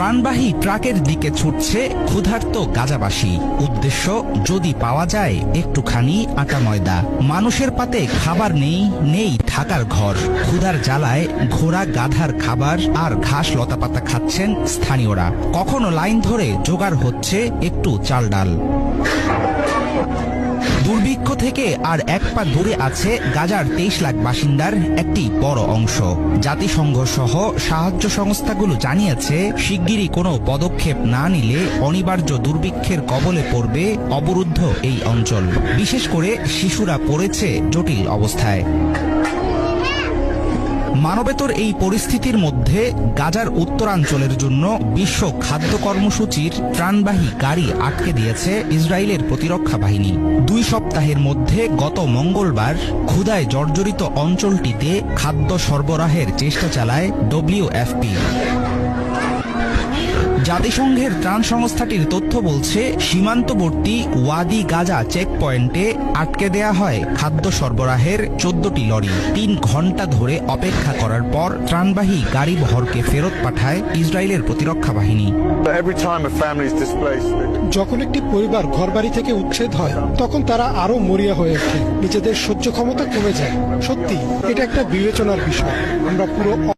ত্রাণবাহী ট্রাকের দিকে ছুটছে ক্ষুধার্ত গাজাবাসী। উদ্দেশ্য, যদি পাওয়া যায় একটুখানি আটা ময়দা। মানুষের পাতে খাবার নেই, নেই থাকার ঘর। ক্ষুধার জ্বালায় ঘোড়া গাধার খাবার আর ঘাস লতাপাতা খাচ্ছেন স্থানীয়রা। কখনো লাইন ধরে জোগাড় হচ্ছে একটু চাল ডাল। দুর্ভিক্ষ থেকে আর এক পা দূরে আছে গাজার 23 লাখ বাসিন্দার একটি বড় অংশ। জাতিসংঘ সহ সাহায্য সংস্থাগুলো জানিয়েছে, শিগগিরই কোনো পদক্ষেপ না নিলে অনিবার্য দুর্ভিক্ষের কবলে পড়বে অবরুদ্ধ এই অঞ্চল। বিশেষ করে শিশুরা পড়েছে জটিল অবস্থায়। মানবেতর এই পরিস্থিতির মধ্যে গাজার উত্তরাঞ্চলের জন্য বিশ্ব খাদ্য কর্মসূচির ত্রাণবাহী গাড়ি আটকে দিয়েছে ইসরায়েলের প্রতিরক্ষা বাহিনী। 2 সপ্তাহের মধ্যে গত মঙ্গলবার ক্ষুধায় জর্জরিত অঞ্চলটিতে খাদ্য সরবরাহের চেষ্টা চালায় WFP। জাতিসংঘের ত্রাণ সংস্থাটির তথ্য বলছে, সীমান্তবর্তী ওয়াদি গাজা চেক পয়েন্টে আটকে দেয়া হয় খাদ্য সরবরাহের 14টি লরি। 3 ঘন্টা ধরে অপেক্ষা করার পর ত্রাণবাহী গাড়ি বহরকে ফেরত পাঠায় ইসরায়েলের প্রতিরক্ষা বাহিনী। যখন একটি পরিবার ঘরবাড়ি থেকে উচ্ছেদ হয়, তখন তারা আরো মরিয়া হয়ে ওঠে। নিজেদের সহ্য ক্ষমতা কমে যায়। সত্যি এটা একটা বিবেচনার বিষয়। আমরা পুরো